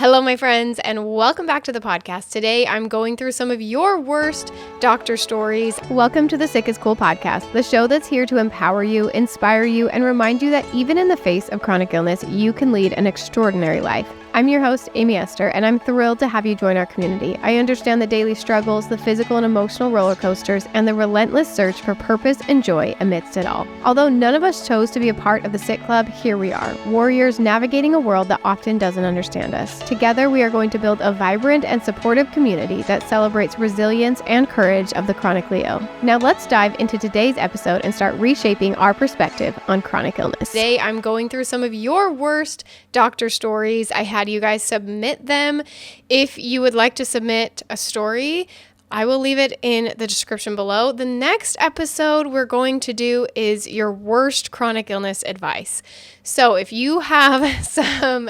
Hello, my friends, and welcome back to the podcast. Today, I'm going through some of your worst doctor stories. Welcome to the Sick is Cool podcast, the show that's here to empower you, inspire you, and remind you that even in the face of chronic illness, you can lead an extraordinary life. I'm your host, Aimee Esther, and I'm thrilled to have you join our community. I understand the daily struggles, the physical and emotional roller coasters, and the relentless search for purpose and joy amidst it all. Although none of us chose to be a part of the Sick Club, here we are, warriors navigating a world that often doesn't understand us. Together, we are going to build a vibrant and supportive community that celebrates resilience and courage of the chronically ill. Now let's dive into today's episode and start reshaping our perspective on chronic illness. Today, I'm going through some of your worst doctor stories. I had you guys submit them. If you would like to submit a story, I will leave it in the description below. The next episode we're going to do is your worst chronic illness advice. So if you have some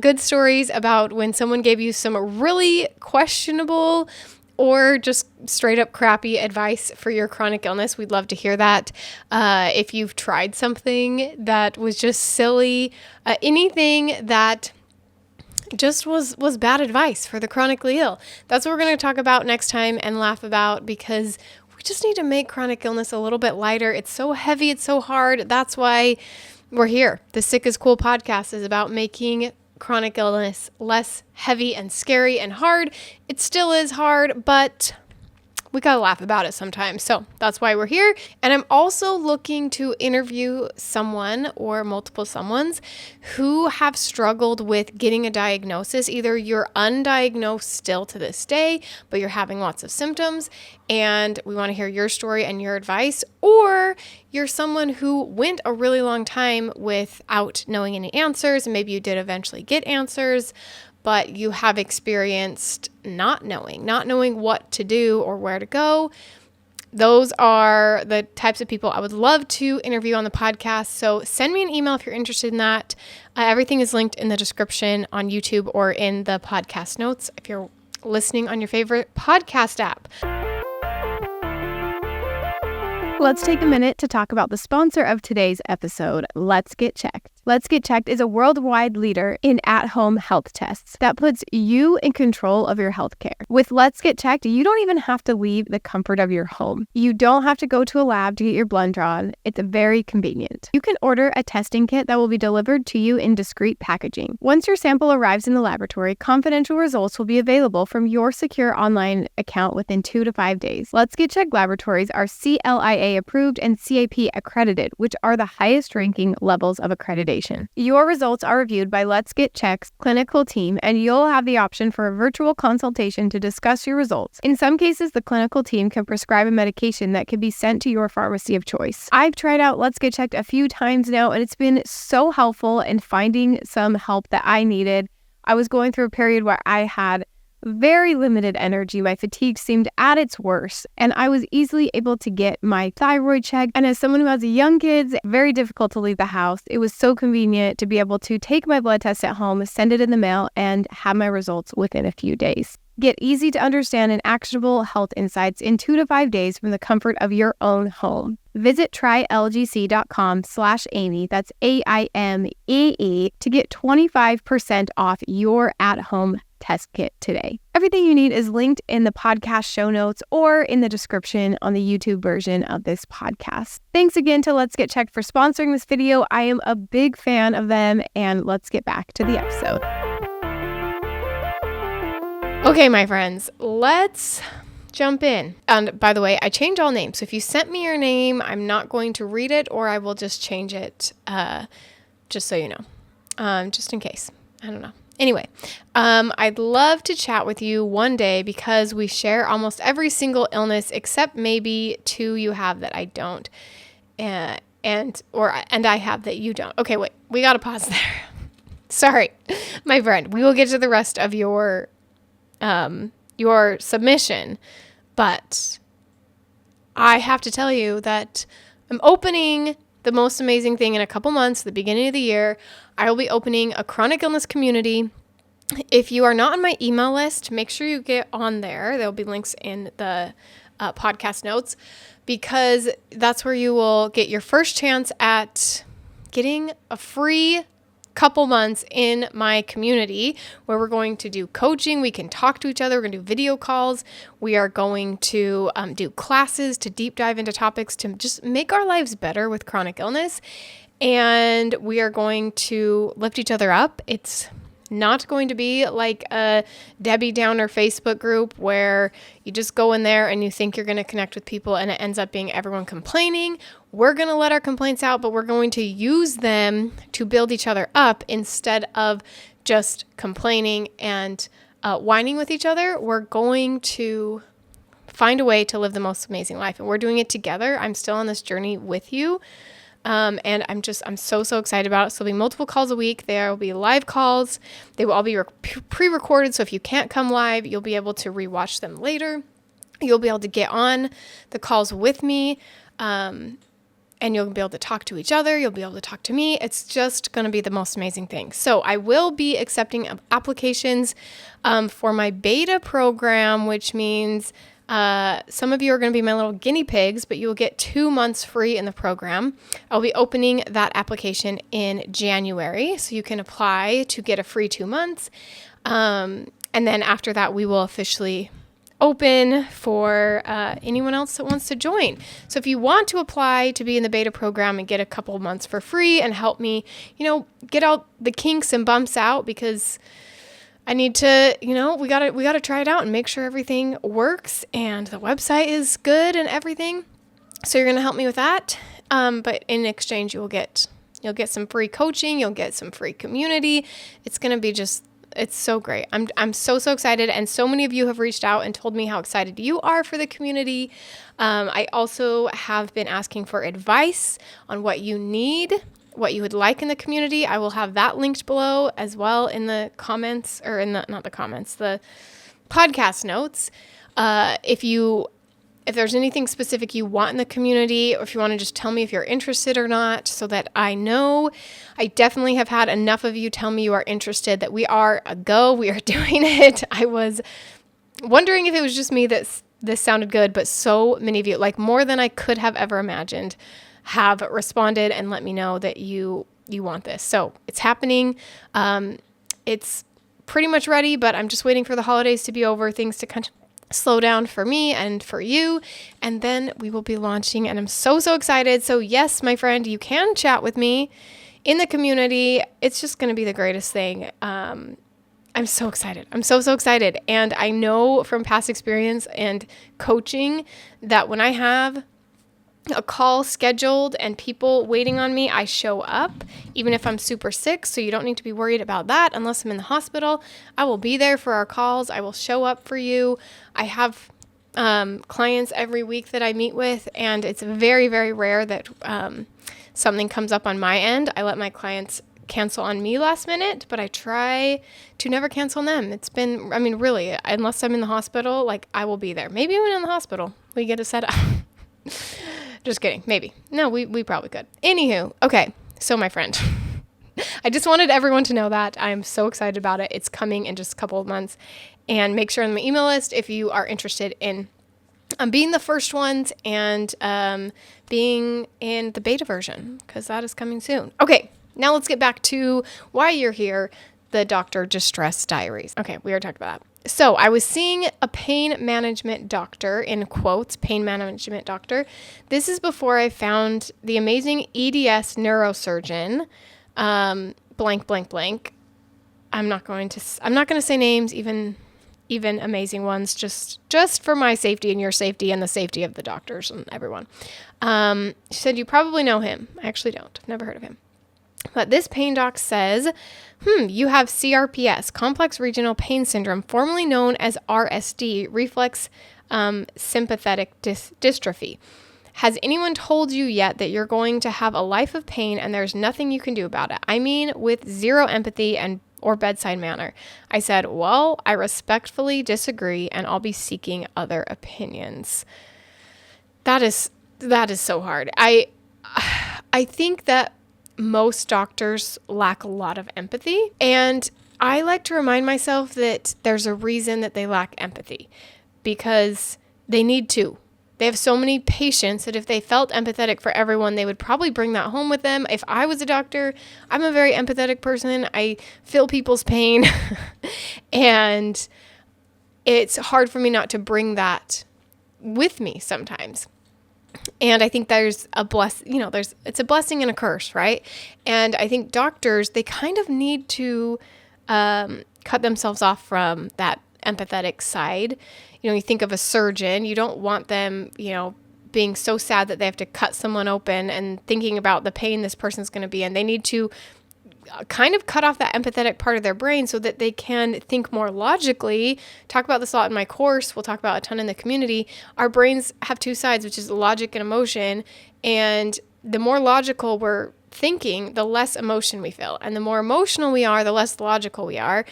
good stories about when someone gave you some really questionable or just straight up crappy advice for your chronic illness, we'd love to hear that. If you've tried something that was just silly, anything that just was bad advice for the chronically ill. That's what we're going to talk about next time and laugh about, because we just need to make chronic illness a little bit lighter. It's so heavy. It's so hard. That's why we're here. The Sick is Cool podcast is about making chronic illness less heavy and scary and hard. It still is hard, but we gotta laugh about it sometimes. So that's why we're here. And I'm also looking to interview someone or multiple someones who have struggled with getting a diagnosis. Either you're undiagnosed still to this day, but you're having lots of symptoms, and we want to hear your story and your advice, or you're someone who went a really long time without knowing any answers, and maybe you did eventually get answers, but you have experienced not knowing what to do or where to go. Those are the types of people I would love to interview on the podcast. So send me an email if you're interested in that. Everything is linked in the description on YouTube or in the podcast notes if you're listening on your favorite podcast app. Let's take a minute to talk about the sponsor of today's episode, Let's Get Checked. Let's Get Checked is a worldwide leader in at-home health tests that puts you in control of your healthcare. With Let's Get Checked, you don't even have to leave the comfort of your home. You don't have to go to a lab to get your blood drawn. It's very convenient. You can order a testing kit that will be delivered to you in discreet packaging. Once your sample arrives in the laboratory, confidential results will be available from your secure online account within 2 to 5 days. Let's Get Checked laboratories are CLIA approved and CAP accredited, which are the highest ranking levels of accreditation. Your results are reviewed by Let's Get Checked's clinical team, and you'll have the option for a virtual consultation to discuss your results. In some cases, the clinical team can prescribe a medication that can be sent to your pharmacy of choice. I've tried out Let's Get Checked a few times now, and it's been so helpful in finding some help that I needed. I was going through a period where I had very limited energy. My fatigue seemed at its worst, and I was easily able to get my thyroid checked. And as someone who has young kids, very difficult to leave the house. It was so convenient to be able to take my blood test at home, send it in the mail, and have my results within a few days. Get easy to understand and actionable health insights in 2 to 5 days from the comfort of your own home. Visit trylgc.com/Aimee, that's AIMEE, to get 25% off your at-home test kit today. Everything you need is linked in the podcast show notes or in the description on the YouTube version of this podcast. Thanks again to Let's Get Checked for sponsoring this video. I am a big fan of them, and let's get back to the episode. Okay, my friends, let's jump in. And by the way, I change all names. So if you sent me your name, I'm not going to read it, or I will just change it, just so you know, just in case. I don't know. Anyway, I'd love to chat with you one day because we share almost every single illness except maybe 2 you have that I don't, and I have that you don't. Okay, wait, we got to pause there. Sorry, my friend. We will get to the rest of your submission, but I have to tell you that I'm opening the most amazing thing in a couple months, the beginning of the year. I will be opening a chronic illness community. If you are not on my email list, make sure you get on there. There'll be links in the podcast notes, because that's where you will get your first chance at getting a free couple months in my community where we're going to do coaching. We can talk to each other. We're going to do video calls. We are going to do classes to deep dive into topics to just make our lives better with chronic illness. And we are going to lift each other up. It's not going to be like a Debbie Downer Facebook group where you just go in there and you think you're going to connect with people and it ends up being everyone complaining. We're going to let our complaints out, but we're going to use them to build each other up instead of just complaining and whining with each other. We're going to find a way to live the most amazing life, and we're doing it together. I'm still on this journey with you. And I'm so excited about it. So there'll be multiple calls a week. There will be live calls. They will all be pre-recorded. So if you can't come live, you'll be able to rewatch them later. You'll be able to get on the calls with me. And you'll be able to talk to each other. You'll be able to talk to me. It's just going to be the most amazing thing. So I will be accepting applications, for my beta program, which means some of you are going to be my little guinea pigs, but you will get 2 months free in the program. I'll be opening that application in January, so you can apply to get a free 2 months. And then after that, we will officially open for anyone else that wants to join. So if you want to apply to be in the beta program and get a couple months for free and help me, get out the kinks and bumps out, because I need to, we gotta try it out and make sure everything works and the website is good and everything. So you're gonna help me with that. But in exchange, you'll get some free coaching. You'll get some free community. It's gonna be it's so great. I'm so excited. And so many of you have reached out and told me how excited you are for the community. I also have been asking for advice on what you need, what you would like in the community. I will have that linked below as well in the comments, or in the podcast notes. If there's anything specific you want in the community, or if you want to just tell me if you're interested or not, so that I know. I definitely have had enough of you tell me you are interested, that we are a go. We are doing it. I was wondering if it was just me that this sounded good, but so many of you, like more than I could have ever imagined, have responded and let me know that you want this. So it's happening. It's pretty much ready, but I'm just waiting for the holidays to be over, things to kind of slow down for me and for you. And then we will be launching, and I'm so excited. So yes, my friend, you can chat with me in the community. It's just going to be the greatest thing. I'm so excited. I'm so excited. And I know from past experience and coaching that when I have a call scheduled and people waiting on me, I show up, even if I'm super sick. So you don't need to be worried about that unless I'm in the hospital. I will be there for our calls. I will show up for you. I have clients every week that I meet with, and it's very rare that something comes up on my end. I let my clients cancel on me last minute, but I try to never cancel on them. It's been, really, unless I'm in the hospital, like I will be there. Maybe when I'm in the hospital, we get a set up. Just kidding. Maybe. No, we probably could. Anywho, okay. So my friend, I just wanted everyone to know that I'm so excited about it. It's coming in just a couple of months, and make sure on my email list if you are interested in being the first ones and being in the beta version, because that is coming soon. Okay. Now let's get back to why you're here, the Doctor Distress Diaries. Okay, we already talked about that. So I was seeing a pain management doctor, in quotes, pain management doctor. This is before I found the amazing EDS neurosurgeon, blank. I'm not going to say names, even amazing ones, just for my safety and your safety and the safety of the doctors and everyone. She said, you probably know him. I actually don't. I've never heard of him. But this pain doc says, you have CRPS, complex regional pain syndrome, formerly known as RSD, reflex sympathetic dystrophy. Has anyone told you yet that you're going to have a life of pain and there's nothing you can do about it? I mean, with zero empathy or bedside manner. I said, well, I respectfully disagree, and I'll be seeking other opinions. That is so hard. I think that most doctors lack a lot of empathy, and I like to remind myself that there's a reason that they lack empathy, because they need to. they have so many patients that if they felt empathetic for everyone, they would probably bring that home with them. If I was a doctor, I'm a very empathetic person. I feel people's pain and it's hard for me not to bring that with me sometimes. And I think there's a it's a blessing and a curse, right? And I think doctors, they kind of need to cut themselves off from that empathetic side. You think of a surgeon, you don't want them, being so sad that they have to cut someone open and thinking about the pain this person's going to be in. They need to kind of cut off that empathetic part of their brain so that they can think more logically. Talk about this a lot in my course. We'll talk about a ton in the community. Our brains have two sides, which is logic and emotion. And the more logical we're thinking, the less emotion we feel. And the more emotional we are, the less logical we are.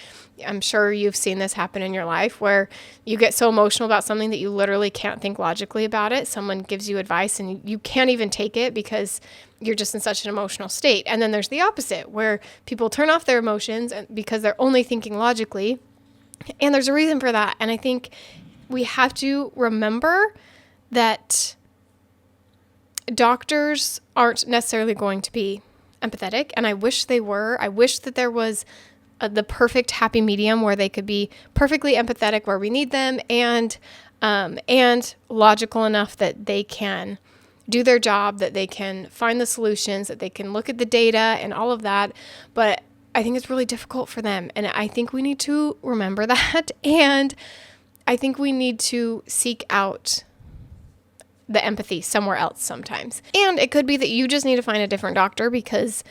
I'm sure you've seen this happen in your life where you get so emotional about something that you literally can't think logically about it. Someone gives you advice and you can't even take it because you're just in such an emotional state. And then there's the opposite where people turn off their emotions because they're only thinking logically. And there's a reason for that. And I think we have to remember that doctors aren't necessarily going to be empathetic. And I wish they were. I wish that there was the perfect happy medium where they could be perfectly empathetic where we need them and logical enough that they can do their job, that they can find the solutions, that they can look at the data and all of that. But I think it's really difficult for them. And I think we need to remember that. And I think we need to seek out the empathy somewhere else sometimes. And it could be that you just need to find a different doctor because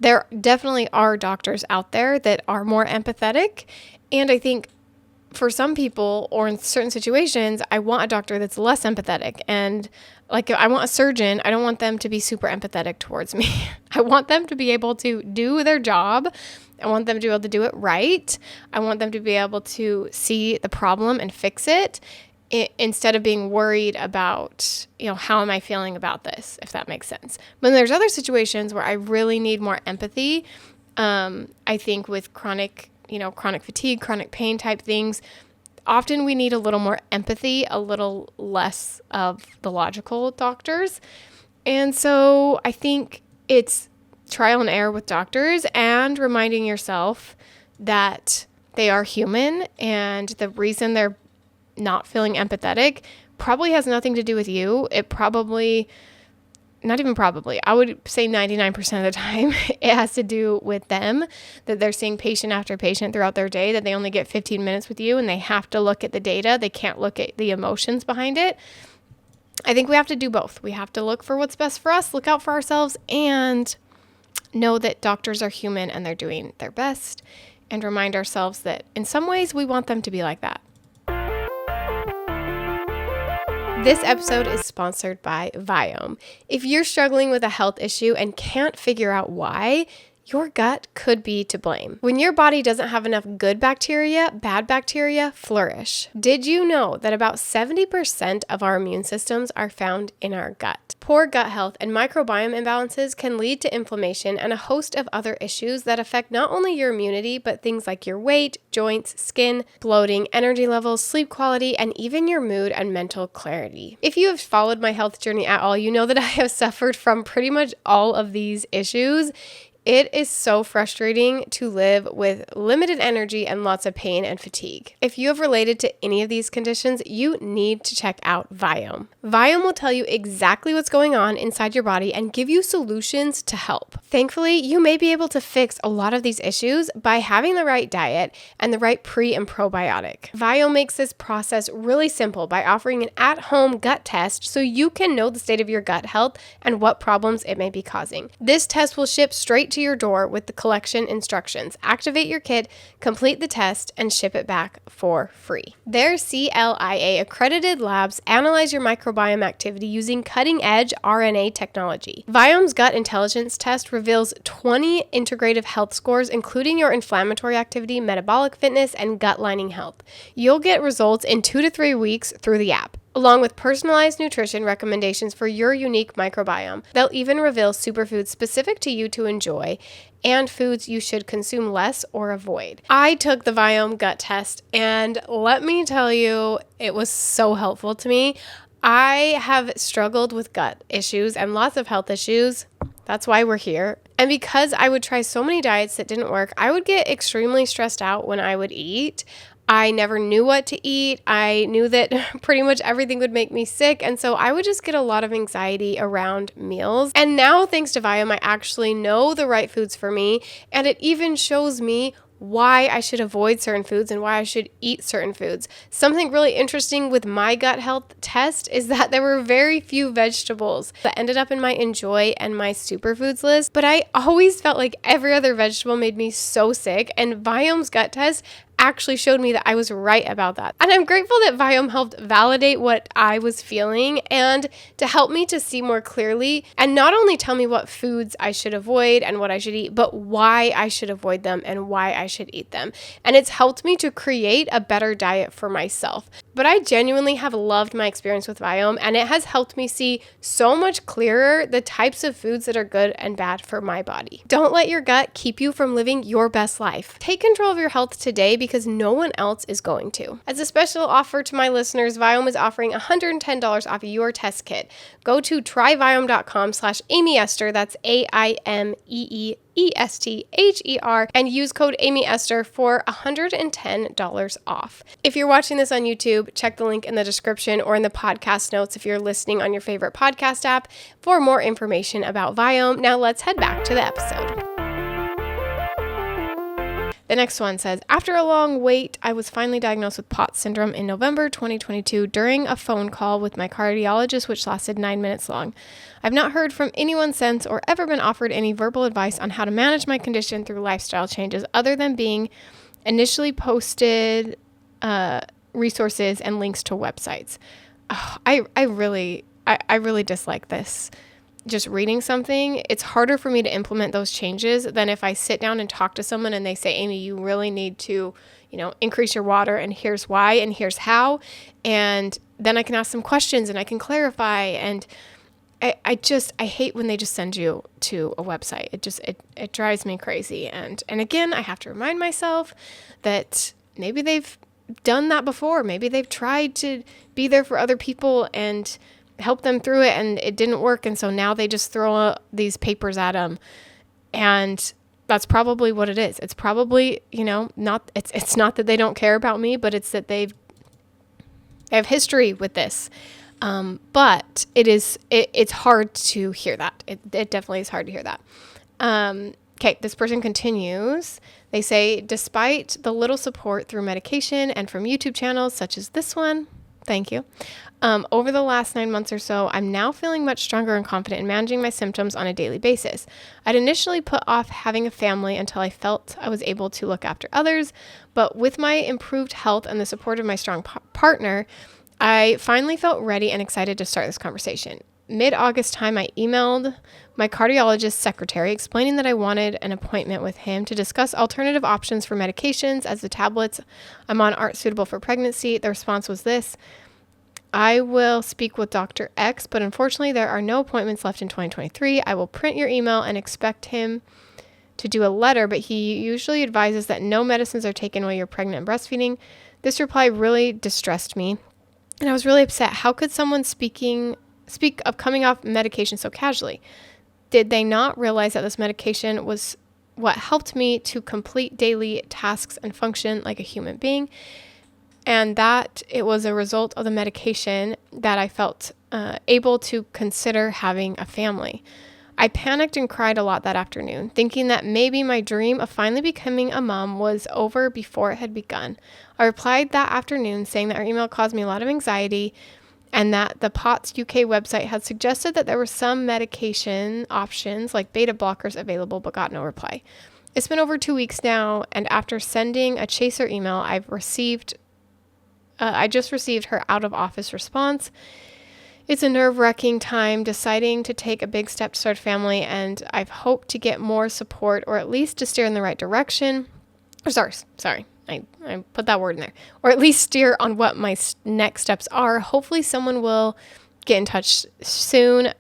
there definitely are doctors out there that are more empathetic. And I think for some people or in certain situations, I want a doctor that's less empathetic. And like I want a surgeon, I don't want them to be super empathetic towards me. I want them to be able to do their job. I want them to be able to do it right. I want them to be able to see the problem and fix it instead of being worried about, how am I feeling about this, if that makes sense. But there's other situations where I really need more empathy. I think with chronic fatigue, chronic pain type things, often we need a little more empathy, a little less of the logical doctors. And so I think it's trial and error with doctors and reminding yourself that they are human and the reason they're not feeling empathetic probably has nothing to do with you. It probably, not even probably, I would say 99% of the time, it has to do with them, that they're seeing patient after patient throughout their day, that they only get 15 minutes with you and they have to look at the data. They can't look at the emotions behind it. I think we have to do both. We have to look for what's best for us, look out for ourselves, and know that doctors are human and they're doing their best, and remind ourselves that in some ways we want them to be like that. This episode is sponsored by Viome. If you're struggling with a health issue and can't figure out why, your gut could be to blame. When your body doesn't have enough good bacteria, bad bacteria flourish. Did you know that about 70% of our immune systems are found in our gut? Poor gut health and microbiome imbalances can lead to inflammation and a host of other issues that affect not only your immunity, but things like your weight, joints, skin, bloating, energy levels, sleep quality, and even your mood and mental clarity. If you have followed my health journey at all, you know that I have suffered from pretty much all of these issues. It is so frustrating to live with limited energy and lots of pain and fatigue. If you have related to any of these conditions, you need to check out Viome. Viome will tell you exactly what's going on inside your body and give you solutions to help. Thankfully, you may be able to fix a lot of these issues by having the right diet and the right pre and probiotic. Viome makes this process really simple by offering an at-home gut test so you can know the state of your gut health and what problems it may be causing. This test will ship straight to your door with the collection instructions. Activate your kit, complete the test, and ship it back for free. Their CLIA accredited labs analyze your microbiome activity using cutting-edge RNA technology. Viome's gut intelligence test reveals 20 integrative health scores, including your inflammatory activity, metabolic fitness, and gut lining health. You'll get results in 2 to 3 weeks through the app, along with personalized nutrition recommendations for your unique microbiome. They'll even reveal superfoods specific to you to enjoy and foods you should consume less or avoid. I took the Viome gut test, and let me tell you, it was so helpful to me. I have struggled with gut issues and lots of health issues. That's why we're here. And because I would try so many diets that didn't work, I would get extremely stressed out when I would eat. I never knew what to eat. I knew that pretty much everything would make me sick. And so I would just get a lot of anxiety around meals. And now, thanks to Viome, I actually know the right foods for me. And it even shows me why I should avoid certain foods and why I should eat certain foods. Something really interesting with my gut health test is that there were very few vegetables that ended up in my enjoy and my superfoods list, but I always felt like every other vegetable made me so sick, and Viome's gut test actually showed me that I was right about that. And I'm grateful that Viome helped validate what I was feeling and to help me to see more clearly and not only tell me what foods I should avoid and what I should eat, but why I should avoid them and why I should eat them. And it's helped me to create a better diet for myself. But I genuinely have loved my experience with Viome, and it has helped me see so much clearer the types of foods that are good and bad for my body. Don't let your gut keep you from living your best life. Take control of your health today because no one else is going to. As a special offer to my listeners, Viome is offering $110 off your test kit. Go to tryviome.com/Aimee Esther, that's AIMEEESTHER, and use code Aimee Esther for $110 off. If you're watching this on YouTube, check the link in the description or in the podcast notes if you're listening on your favorite podcast app for more information about Viome. Now let's head back to the episode. The next one says, after a long wait, I was finally diagnosed with POTS syndrome in November 2022 during a phone call with my cardiologist, which lasted 9 minutes long. I've not heard from anyone since or ever been offered any verbal advice on how to manage my condition through lifestyle changes other than being initially posted resources and links to websites. Oh, I really dislike this. Just reading something, it's harder for me to implement those changes than if I sit down and talk to someone and they say, Aimee, you really need to, increase your water, and here's why and here's how. And then I can ask some questions and I can clarify. And I hate when they just send you to a website. It drives me crazy. And again, I have to remind myself that maybe they've done that before. Maybe they've tried to be there for other people and help them through it, and it didn't work. And so now they just throw these papers at them. And that's probably what it is. It's probably, it's not that they don't care about me, but it's that they have history with this. But it's hard to hear that. It definitely is hard to hear that. Okay, this person continues. They say, despite the little support through medication and from YouTube channels such as this one, thank you. Over the last 9 months or so, I'm now feeling much stronger and confident in managing my symptoms on a daily basis. I'd initially put off having a family until I felt I was able to look after others, but with my improved health and the support of my strong partner, I finally felt ready and excited to start this conversation. Mid-August time, I emailed my cardiologist's secretary explaining that I wanted an appointment with him to discuss alternative options for medications as the tablets I'm on aren't suitable for pregnancy. The response was this: I will speak with Dr. X, but unfortunately there are no appointments left in 2023. I will print your email and expect him to do a letter, but he usually advises that no medicines are taken while you're pregnant and breastfeeding. This reply really distressed me, and I was really upset. How could someone speak of coming off medication so casually? Did they not realize that this medication was what helped me to complete daily tasks and function like a human being? And that it was a result of the medication that I felt able to consider having a family. I panicked and cried a lot that afternoon, thinking that maybe my dream of finally becoming a mom was over before it had begun. I replied that afternoon saying that our email caused me a lot of anxiety and that the POTS UK website had suggested that there were some medication options like beta blockers available, but got no reply. It's been over 2 weeks now, and after sending a chaser email, I just received her out of office response. It's a nerve-wracking time deciding to take a big step to start a family, and I've hoped to get more support or at least to steer in the right direction. I put that word in there. Or at least steer on what my next steps are. Hopefully someone will get in touch soon.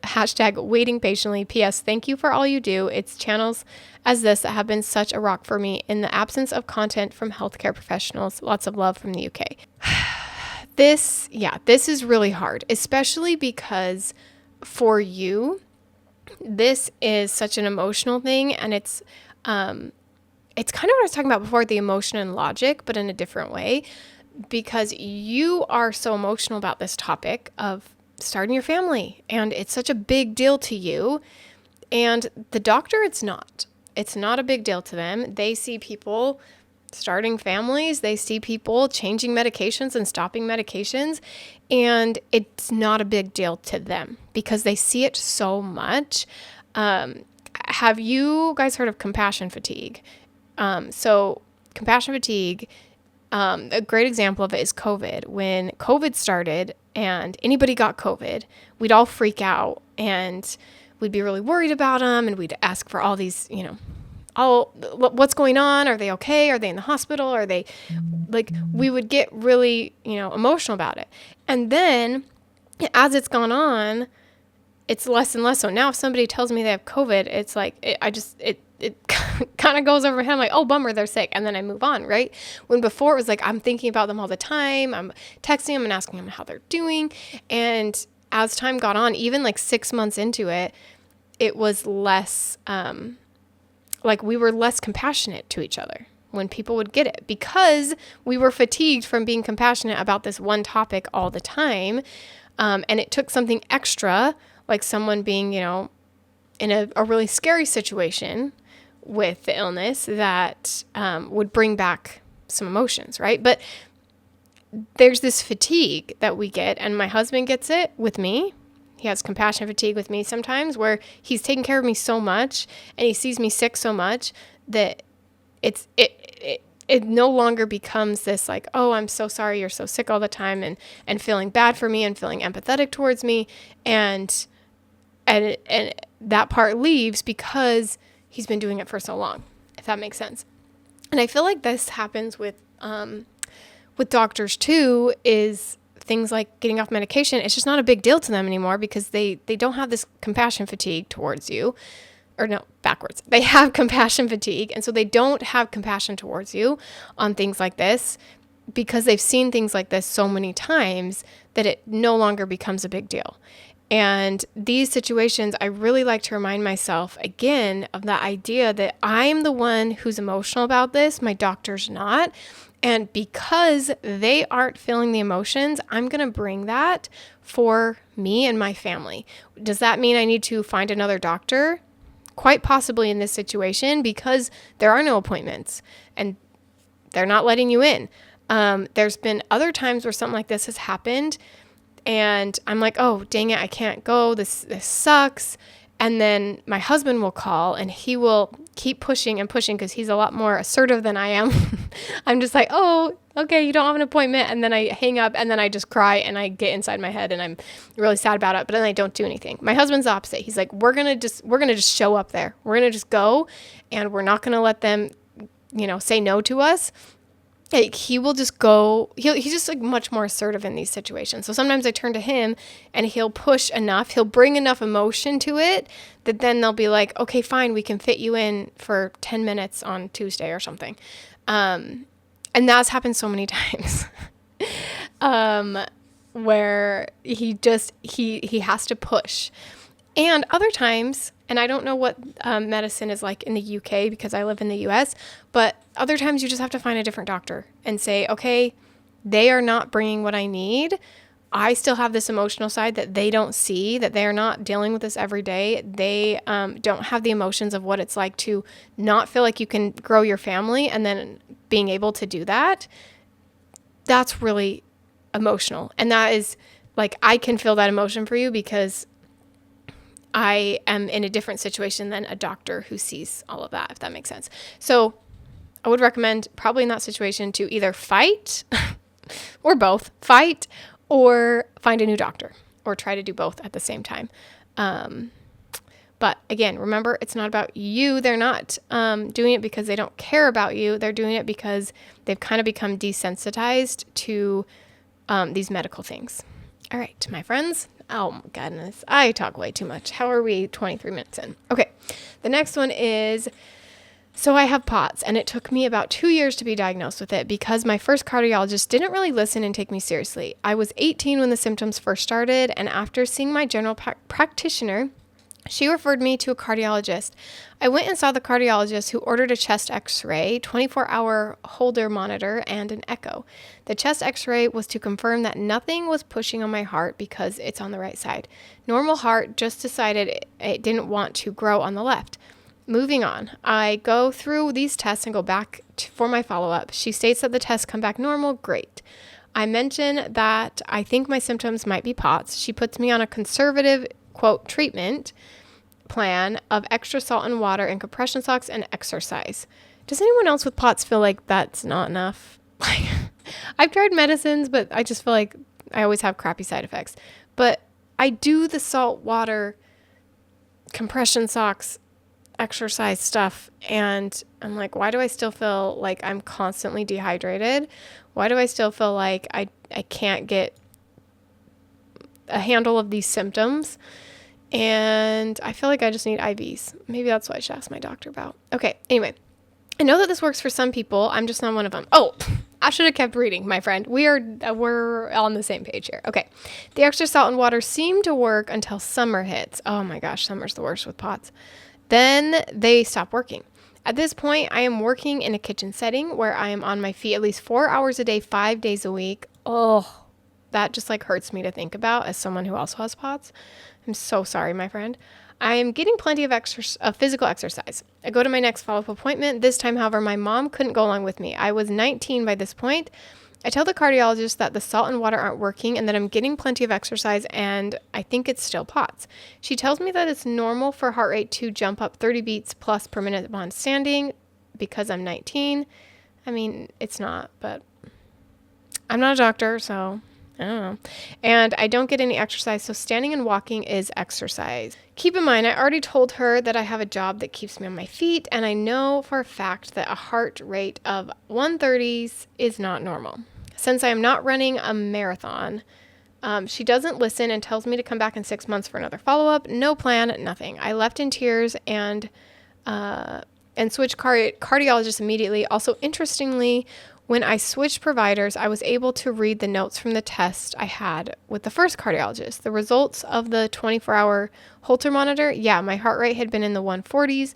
#waiting patiently. P.S. Thank you for all you do. It's channels as this that have been such a rock for me in the absence of content from healthcare professionals. Lots of love from the UK. this is really hard, especially because for you, this is such an emotional thing, and it's kind of what I was talking about before, the emotion and logic, but in a different way, because you are so emotional about this topic of starting your family, and it's such a big deal to you. And the doctor, it's not a big deal to them. They see people starting families, they see people changing medications and stopping medications, and it's not a big deal to them because they see it so much. Have you guys heard of compassion fatigue? So compassion fatigue, a great example of it is COVID. When COVID started and anybody got COVID, we'd all freak out and we'd be really worried about them, and we'd ask for all these, what's going on? Are they okay? Are they in the hospital? Are they we would get really, emotional about it. And then as it's gone on, it's less and less. So now if somebody tells me they have COVID, it's like, it kind of goes over my head. I'm like, oh, bummer, they're sick. And then I move on, right? When before it was like, I'm thinking about them all the time. I'm texting them and asking them how they're doing. And as time got on, even like 6 months into it, it was less, we were less compassionate to each other when people would get it, because we were fatigued from being compassionate about this one topic all the time. And it took something extra, like someone being, in a really scary situation with the illness that would bring back some emotions, right? But there's this fatigue that we get, and my husband gets it with me. He has compassion fatigue with me sometimes, where he's taking care of me so much and he sees me sick so much that it no longer becomes this like, oh, I'm so sorry you're so sick all the time, and feeling bad for me and feeling empathetic towards me. And that part leaves because he's been doing it for so long, if that makes sense. And I feel like this happens with doctors too, is things like getting off medication. It's just not a big deal to them anymore because they don't have this compassion fatigue towards you. Or no, backwards. They have compassion fatigue, and so they don't have compassion towards you on things like this because they've seen things like this so many times that it no longer becomes a big deal. And these situations, I really like to remind myself again of the idea that I'm the one who's emotional about this. My doctor's not. And because they aren't feeling the emotions, I'm going to bring that for me and my family. Does that mean I need to find another doctor? Quite possibly in this situation, because there are no appointments and they're not letting you in. There's been other times where something like this has happened and I'm like, oh, dang it, I can't go. This sucks. And then my husband will call and he will keep pushing and pushing because he's a lot more assertive than I am. I'm just like, oh, okay, you don't have an appointment. And then I hang up and then I just cry and I get inside my head and I'm really sad about it. But then I don't do anything. My husband's the opposite. He's like, we're going to just show up there. We're going to just go and we're not going to let them, say no to us. Like he will just go, he's just like much more assertive in these situations. So sometimes I turn to him and he'll push enough, he'll bring enough emotion to it that then they'll be like, okay, fine, we can fit you in for 10 minutes on Tuesday or something. And that's happened so many times where he has to push. And other times, and I don't know what medicine is like in the UK because I live in the US, but other times you just have to find a different doctor and say, okay, they are not bringing what I need. I still have this emotional side that they don't see, that they are not dealing with this every day. They don't have the emotions of what it's like to not feel like you can grow your family and then being able to do that. That's really emotional. And that is like, I can feel that emotion for you because I am in a different situation than a doctor who sees all of that, if that makes sense. So I would recommend probably in that situation to either fight or both, fight or find a new doctor or try to do both at the same time. But again, remember, it's not about you. They're not doing it because they don't care about you. They're doing it because they've kind of become desensitized to these medical things. All right, my friends. Oh my goodness, I talk way too much. How are we 23 minutes in? Okay, the next one is So I have POTS, and it took me about 2 years to be diagnosed with it because my first cardiologist didn't really listen and take me seriously. I was 18 when the symptoms first started, and after seeing my general practitioner, she referred me to a cardiologist. I went and saw the cardiologist, who ordered a chest x-ray, 24-hour Holter monitor, and an echo. The chest x-ray was to confirm that nothing was pushing on my heart because it's on the right side. Normal heart, just decided it didn't want to grow on the left. Moving on, I go through these tests and go back for my follow-up. She states that the tests come back normal. Great. I mention that I think my symptoms might be POTS. She puts me on a conservative, quote, treatment plan of extra salt and water and compression socks and exercise. Does anyone else with POTS feel like that's not enough? I've tried medicines, but I just feel like I always have crappy side effects. But I do the salt, water, compression socks, exercise stuff, and I'm like, why do I still feel like I'm constantly dehydrated? Why do I still feel like I can't get a handle of these symptoms? And I feel like I just need IVs. Maybe that's what I should ask my doctor about. Okay, anyway, I know that this works for some people. I'm just not one of them. Oh, I should have kept reading, my friend. We're on the same page here. Okay, the extra salt and water seem to work until summer hits. Oh my gosh, summer's the worst with POTS. Then they stop working. At this point, I am working in a kitchen setting where I am on my feet at least 4 hours a day, 5 days a week. Oh, that just like hurts me to think about as someone who also has POTS. I'm so sorry, my friend. I am getting plenty of physical exercise. I go to my next follow-up appointment. This time, however, my mom couldn't go along with me. I was 19 by this point. I tell the cardiologist that the salt and water aren't working and that I'm getting plenty of exercise, and I think it's still POTS. She tells me that it's normal for heart rate to jump up 30 beats plus per minute upon standing because I'm 19. I mean, it's not, but I'm not a doctor, so I don't know. And I don't get any exercise, so standing and walking is exercise. Keep in mind, I already told her that I have a job that keeps me on my feet, and I know for a fact that a heart rate of 130s is not normal. Since I am not running a marathon, she doesn't listen and tells me to come back in 6 months for another follow-up. No plan, nothing. I left in tears and switched cardiologists immediately. Also, interestingly, when I switched providers, I was able to read the notes from the test I had with the first cardiologist. The results of the 24-hour Holter monitor, yeah, my heart rate had been in the 140s,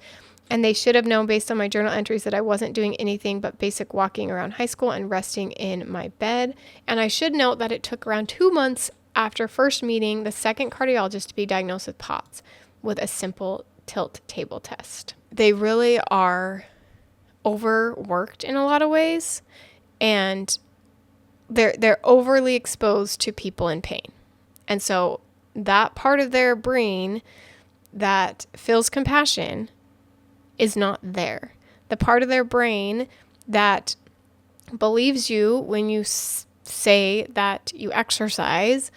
and they should have known based on my journal entries that I wasn't doing anything but basic walking around high school and resting in my bed. And I should note that it took around 2 months after first meeting the second cardiologist to be diagnosed with POTS with a simple tilt table test. They really are overworked in a lot of ways, and they're overly exposed to people in pain. And so that part of their brain that feels compassion is not there. The part of their brain that believes you when you say that you exercise,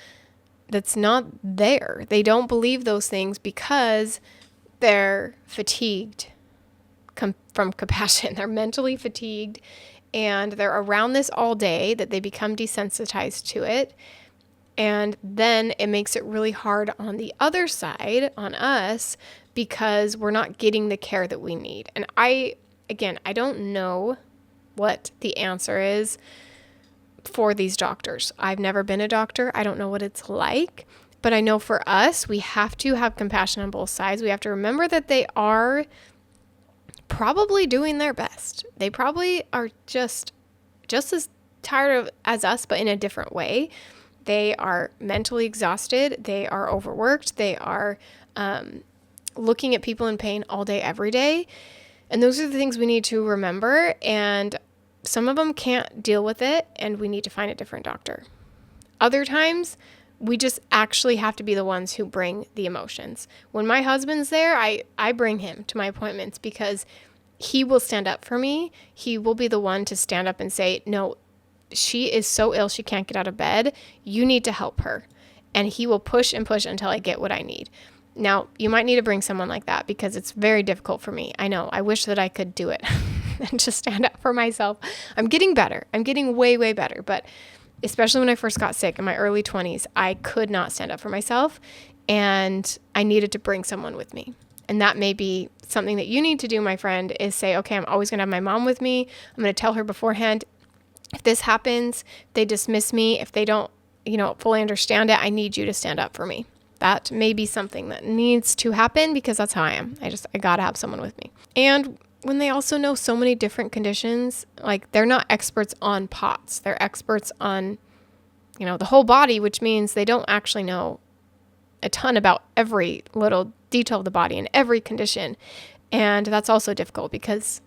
that's not there. They don't believe those things because they're fatigued from compassion. They're mentally fatigued, and they're around this all day that they become desensitized to it. And then it makes it really hard on the other side, on us, because we're not getting the care that we need. And I don't know what the answer is for these doctors. I've never been a doctor. I don't know what it's like. But I know for us, we have to have compassion on both sides. We have to remember that they are probably doing their best. They probably are just as tired as us, but in a different way. They are mentally exhausted. They are overworked. They are looking at people in pain all day, every day. And those are the things we need to remember. And some of them can't deal with it, and we need to find a different doctor. Other times, we just actually have to be the ones who bring the emotions. When my husband's there, I bring him to my appointments because he will stand up for me. He will be the one to stand up and say, no, she is so ill she can't get out of bed. You need to help her. And he will push and push until I get what I need. Now, you might need to bring someone like that because it's very difficult for me. I know. I wish that I could do it and just stand up for myself. I'm getting better. I'm getting way, way better. But especially when I first got sick in my early 20s, I could not stand up for myself, and I needed to bring someone with me. And that may be something that you need to do, my friend, is say, okay, I'm always going to have my mom with me. I'm going to tell her beforehand, if this happens, they dismiss me, if they don't, fully understand it, I need you to stand up for me. That may be something that needs to happen because that's how I am. I got to have someone with me. And when they also know so many different conditions, like they're not experts on POTS. They're experts on, the whole body, which means they don't actually know a ton about every little detail of the body and every condition. And that's also difficult because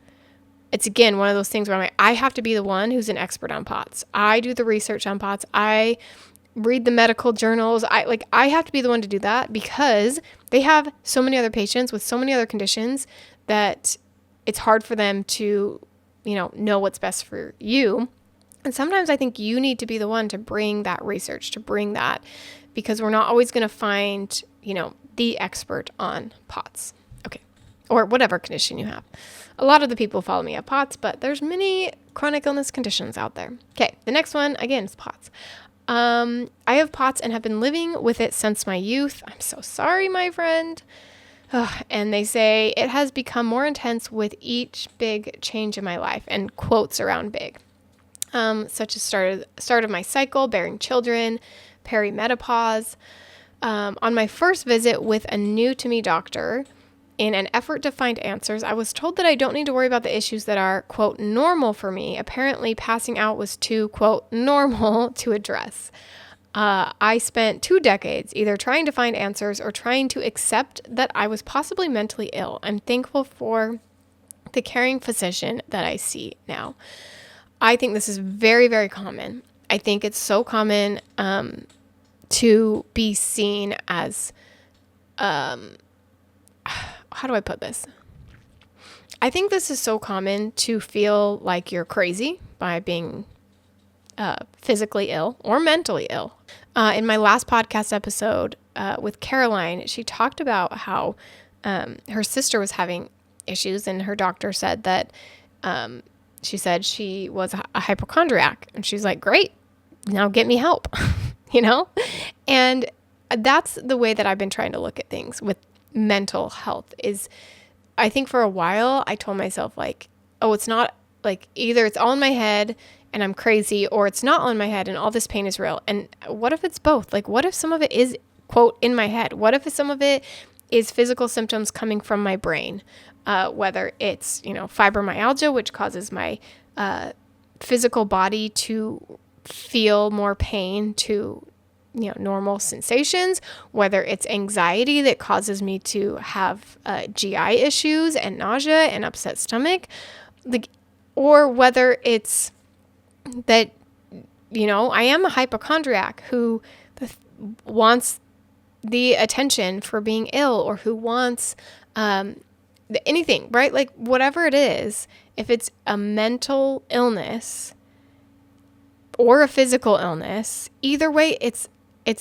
it's, again, one of those things where I have to be the one who's an expert on POTS. I do the research on POTS. I read the medical journals. I have to be the one to do that because they have so many other patients with so many other conditions that it's hard for them to, know what's best for you. And sometimes I think you need to be the one to bring that research, to bring that, because we're not always going to find, the expert on POTS. Okay. Or whatever condition you have. A lot of the people follow me have POTS, but there's many chronic illness conditions out there. Okay. The next one, again, is POTS. I have POTS and have been living with it since my youth. I'm so sorry, my friend. And they say it has become more intense with each big change in my life, and quotes around big, such as start of my cycle, bearing children, perimenopause. On my first visit with a new to me doctor, in an effort to find answers, I was told that I don't need to worry about the issues that are, quote, normal for me. Apparently, passing out was too, quote, normal to address. I spent 2 decades either trying to find answers or trying to accept that I was possibly mentally ill. I'm thankful for the caring physician that I see now. I think this is very, very common. I think it's so common to be seen as, how do I put this? I think this is so common to feel like you're crazy by being physically ill or mentally ill. In my last podcast episode with Caroline, she talked about how her sister was having issues, and her doctor said that she said she was a hypochondriac, and she's like, great, now get me help, And that's the way that I've been trying to look at things with mental health. Is I think for a while I told myself like, oh, it's not like either it's all in my head and I'm crazy, or it's not all in my head and all this pain is real. And what if it's both? Like, what if some of it is, quote, in my head? What if some of it is physical symptoms coming from my brain? Whether it's, fibromyalgia, which causes my physical body to feel more pain to, normal sensations, whether it's anxiety that causes me to have GI issues and nausea and upset stomach, or whether it's that, I am a hypochondriac who wants the attention for being ill, or who wants anything, right? Like whatever it is, if it's a mental illness or a physical illness, either way, it's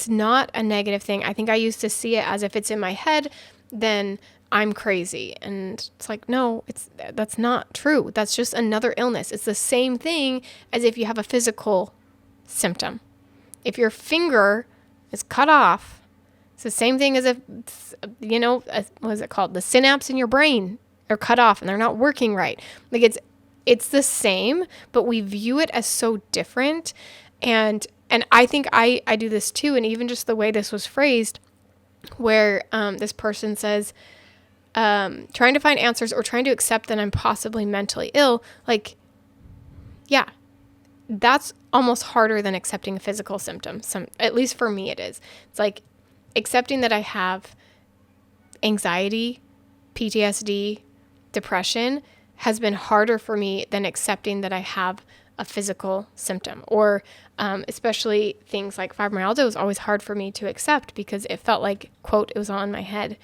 not a negative thing. I think I used to see it as if it's in my head, then I'm crazy. And it's like, no, that's not true. That's just another illness. It's the same thing as if you have a physical symptom. If your finger is cut off, it's the same thing as if, what is it called? The synapse in your brain are cut off and they're not working right. Like it's the same, but we view it as so different. And I think I do this too. And even just the way this was phrased, where this person says, trying to find answers or trying to accept that I'm possibly mentally ill, like, yeah, that's almost harder than accepting a physical symptom. At least for me it is. It's like accepting that I have anxiety, PTSD, depression has been harder for me than accepting that I have a physical symptom, or especially things like fibromyalgia was always hard for me to accept because it felt like, quote, it was all in my head.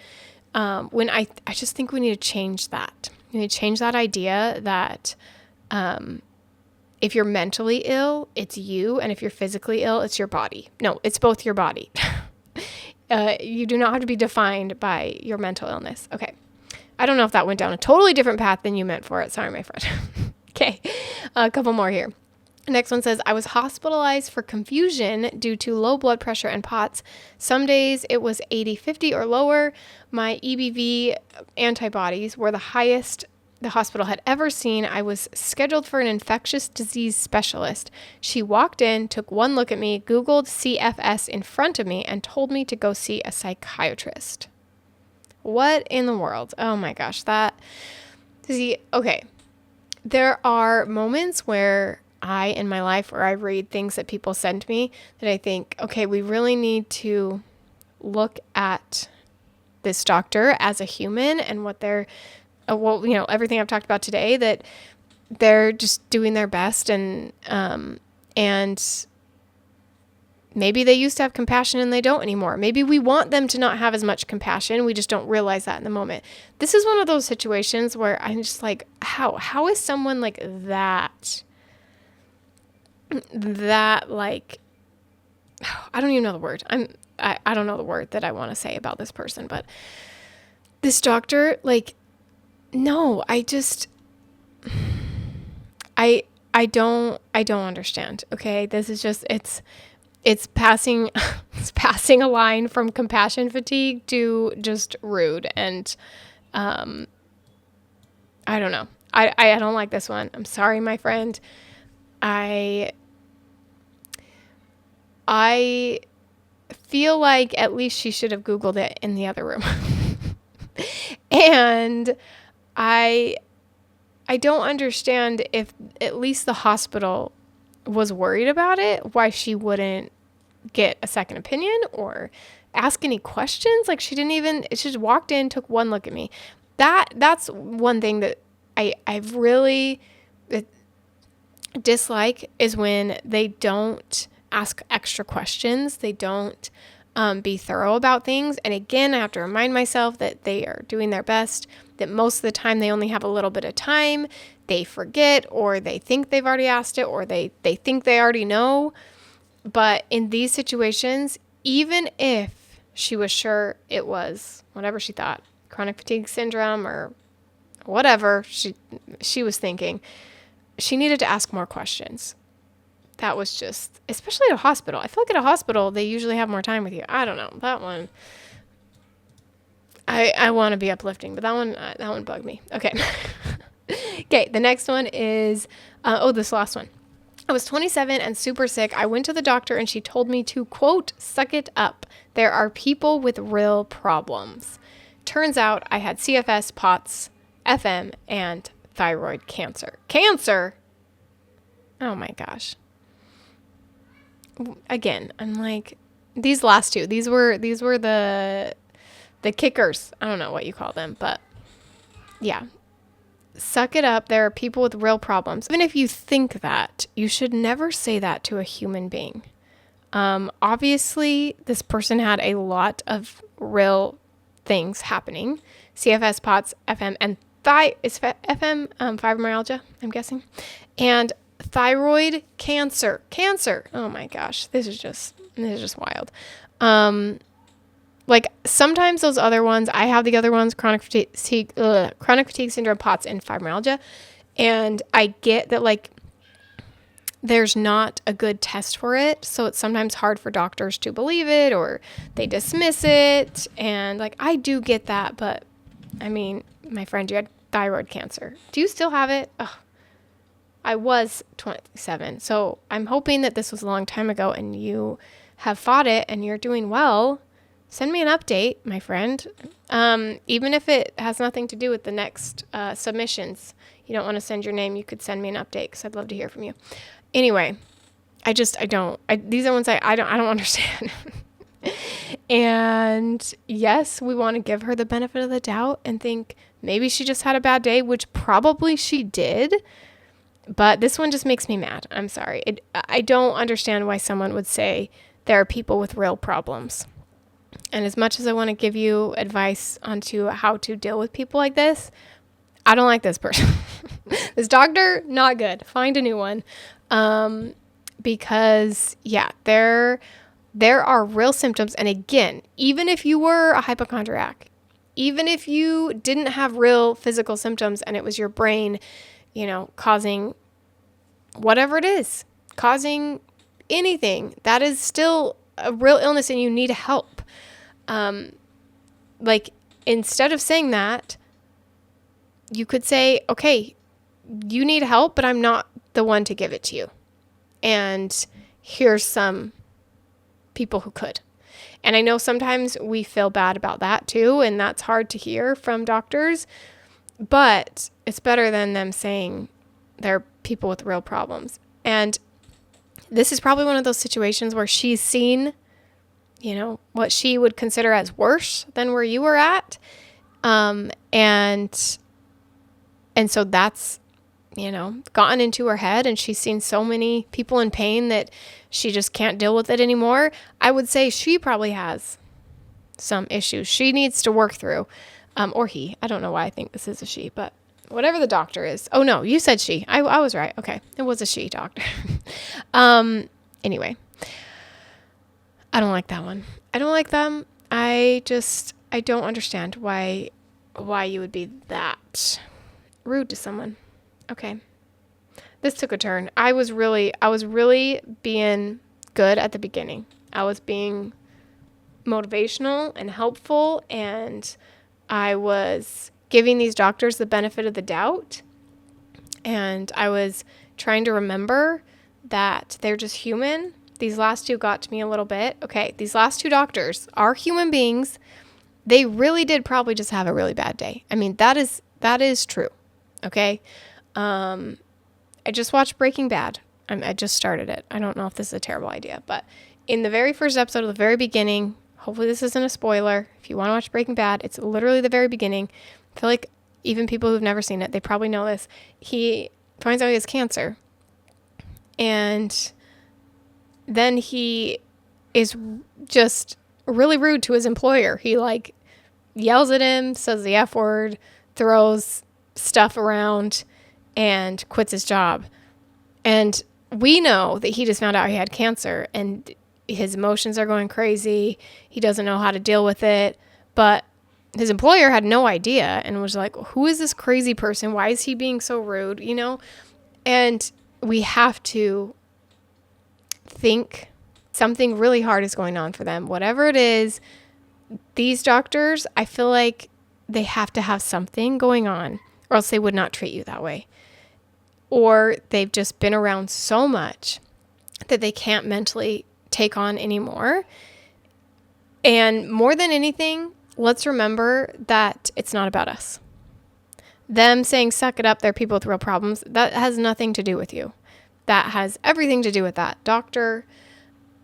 When I just think we need to change that. We need to change that idea that if you're mentally ill, it's you, and if you're physically ill, it's your body. No, it's both your body. You do not have to be defined by your mental illness. Okay. I don't know if that went down a totally different path than you meant for it. Sorry, my friend. Okay. A couple more here. The next one says, I was hospitalized for confusion due to low blood pressure and POTS. Some days it was 80/50 or lower. My EBV antibodies were the highest the hospital had ever seen. I was scheduled for an infectious disease specialist. She walked in, took one look at me, Googled CFS in front of me, and told me to go see a psychiatrist. What in the world? Oh my gosh, okay. There are moments where in my life where I read things that people send me that I think, okay, we really need to look at this doctor as a human and what they're, everything I've talked about today, that they're just doing their best and maybe they used to have compassion and they don't anymore. Maybe we want them to not have as much compassion. We just don't realize that in the moment. This is one of those situations where I'm just like, how is someone like that like, I don't even know the word. I don't know the word that I want to say about this person, but this doctor, like, no, I don't understand. Okay. This is just, it's passing a line from compassion fatigue to just rude. And, I don't know. I don't like this one. I'm sorry, my friend. I feel like at least she should have Googled it in the other room. And I don't understand if at least the hospital was worried about it, why she wouldn't get a second opinion or ask any questions. Like she just walked in, took one look at me. That's one thing that I really dislike is when they don't ask extra questions. They don't be thorough about things. And again, I have to remind myself that they are doing their best, that most of the time they only have a little bit of time. They forget, or they think they've already asked it, or they think they already know. But in these situations, even if she was sure it was whatever she thought, chronic fatigue syndrome or whatever she was thinking, she needed to ask more questions. That was just, especially at a hospital. I feel like at a hospital, they usually have more time with you. I don't know. That one, I want to be uplifting, but that one bugged me. Okay. Okay. The next one is, this last one. I was 27 and super sick. I went to the doctor and she told me to, quote, suck it up. There are people with real problems. Turns out I had CFS, POTS, FM, and thyroid cancer. Cancer? Oh my gosh. Again, I'm like, these last two, these were the kickers. I don't know what you call them, but yeah. Suck it up. There are people with real problems. Even if you think that, you should never say that to a human being. Obviously, this person had a lot of real things happening. CFS, POTS, FM, and FM, fibromyalgia, I'm guessing. And thyroid cancer. Oh my gosh. This is just wild. Like sometimes those other ones, I have the other ones, chronic fatigue syndrome, POTS, and fibromyalgia. And I get that like there's not a good test for it. So it's sometimes hard for doctors to believe it or they dismiss it. And like, I do get that. But I mean, my friend, you had thyroid cancer. Do you still have it? Ugh. I was 27. So I'm hoping that this was a long time ago and you have fought it and you're doing well. Send me an update, my friend. Even if it has nothing to do with the next submissions, you don't want to send your name, you could send me an update because I'd love to hear from you. Anyway, these are ones I don't understand. And yes, we want to give her the benefit of the doubt and think maybe she just had a bad day, which probably she did. But this one just makes me mad. I'm sorry. I don't understand why someone would say there are people with real problems. And as much as I want to give you advice onto how to deal with people like this, I don't like this person. This doctor, not good. Find a new one. Because yeah, there are real symptoms. And again, even if you were a hypochondriac, even if you didn't have real physical symptoms and it was your brain, causing whatever it is, causing anything, that is still a real illness and you need help. Like, instead of saying that, you could say, okay, you need help, but I'm not the one to give it to you. And here's some people who could. And I know sometimes we feel bad about that too, and that's hard to hear from doctors, but it's better than them saying they're people with real problems. And this is probably one of those situations where she's seen, you know, what she would consider as worse than where you were at. And so that's, you know, gotten into her head, and she's seen so many people in pain that she just can't deal with it anymore. I would say she probably has some issues she needs to work through. Or he. I don't know why I think this is a she, but whatever the doctor is. Oh, no, you said she. I was right. Okay. It was a she doctor. Anyway, I don't like that one. I don't like them. I don't understand why you would be that rude to someone. Okay. This took a turn. I was really being good at the beginning. I was being motivational and helpful, and I was giving these doctors the benefit of the doubt, and I was trying to remember that they're just human. These last two got to me a little bit. Okay, these last two doctors are human beings. They really did probably just have a really bad day. I mean, that is true. Okay. I just watched Breaking Bad. I just started it. I don't know if this is a terrible idea, but in the very first episode of the very beginning, hopefully this isn't a spoiler. If you want to watch Breaking Bad, it's literally the very beginning. I feel like even people who've never seen it, they probably know this. He finds out he has cancer. And then he is just really rude to his employer. He like yells at him, says the F word, throws stuff around, and quits his job. And we know that he just found out he had cancer, and his emotions are going crazy. He doesn't know how to deal with it. But his employer had no idea and was like, who is this crazy person? Why is he being so rude? You know? And we have to think something really hard is going on for them. Whatever it is, these doctors, I feel like they have to have something going on, or else they would not treat you that way. Or they've just been around so much that they can't mentally take on anymore. And more than anything, let's remember that it's not about us. Them saying, suck it up, they're people with real problems, that has nothing to do with you. That has everything to do with that doctor.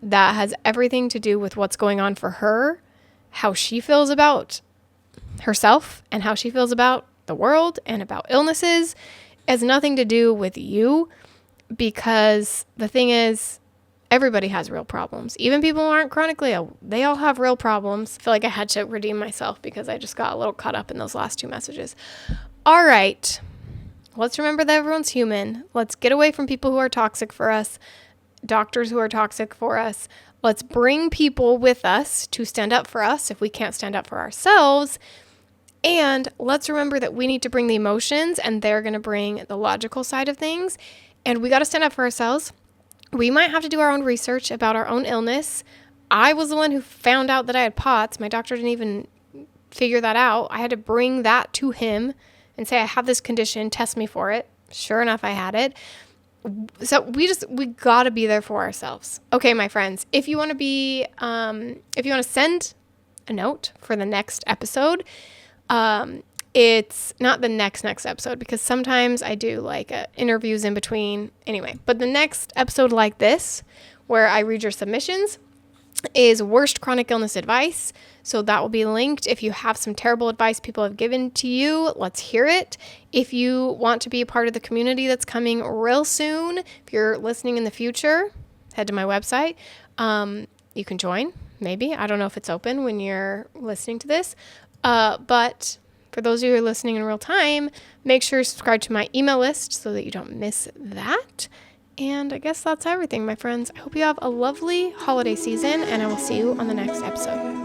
That has everything to do with what's going on for her, how she feels about herself and how she feels about the world and about illnesses. It has nothing to do with you, because the thing is, everybody has real problems. Even people who aren't chronically ill, they all have real problems. I feel like I had to redeem myself because I just got a little caught up in those last two messages. All right. Let's remember that everyone's human. Let's get away from people who are toxic for us, doctors who are toxic for us. Let's bring people with us to stand up for us if we can't stand up for ourselves. And let's remember that we need to bring the emotions, and they're going to bring the logical side of things. And we got to stand up for ourselves. We might have to do our own research about our own illness. I was the one who found out that I had POTS. My doctor didn't even figure that out. I had to bring that to him and say, I have this condition, test me for it. Sure enough, I had it. So we got to be there for ourselves. Okay, my friends, if you want to send a note for the next episode, it's not the next episode, because sometimes I do like interviews in between. Anyway, but the next episode like this, where I read your submissions, is worst chronic illness advice. So that will be linked. If you have some terrible advice people have given to you, let's hear it. If you want to be a part of the community that's coming real soon, if you're listening in the future, head to my website. You can join, maybe. I don't know if it's open when you're listening to this. But for those of you who are listening in real time, make sure you subscribe to my email list so that you don't miss that. And I guess that's everything, my friends. I hope you have a lovely holiday season, and I will see you on the next episode.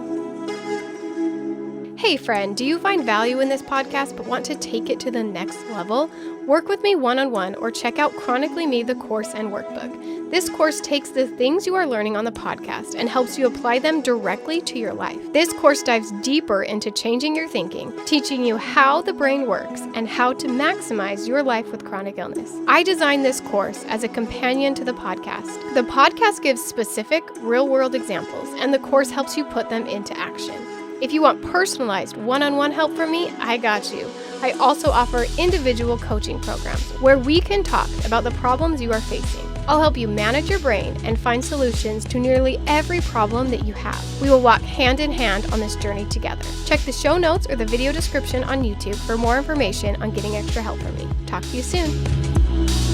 Hey friend, do you find value in this podcast but want to take it to the next level? Work with me one-on-one or check out Chronically Me, the course and workbook. This course takes the things you are learning on the podcast and helps you apply them directly to your life. This course dives deeper into changing your thinking, teaching you how the brain works and how to maximize your life with chronic illness. I designed this course as a companion to the podcast. The podcast gives specific, real-world examples, and the course helps you put them into action. If you want personalized one-on-one help from me, I got you. I also offer individual coaching programs where we can talk about the problems you are facing. I'll help you manage your brain and find solutions to nearly every problem that you have. We will walk hand in hand on this journey together. Check the show notes or the video description on YouTube for more information on getting extra help from me. Talk to you soon.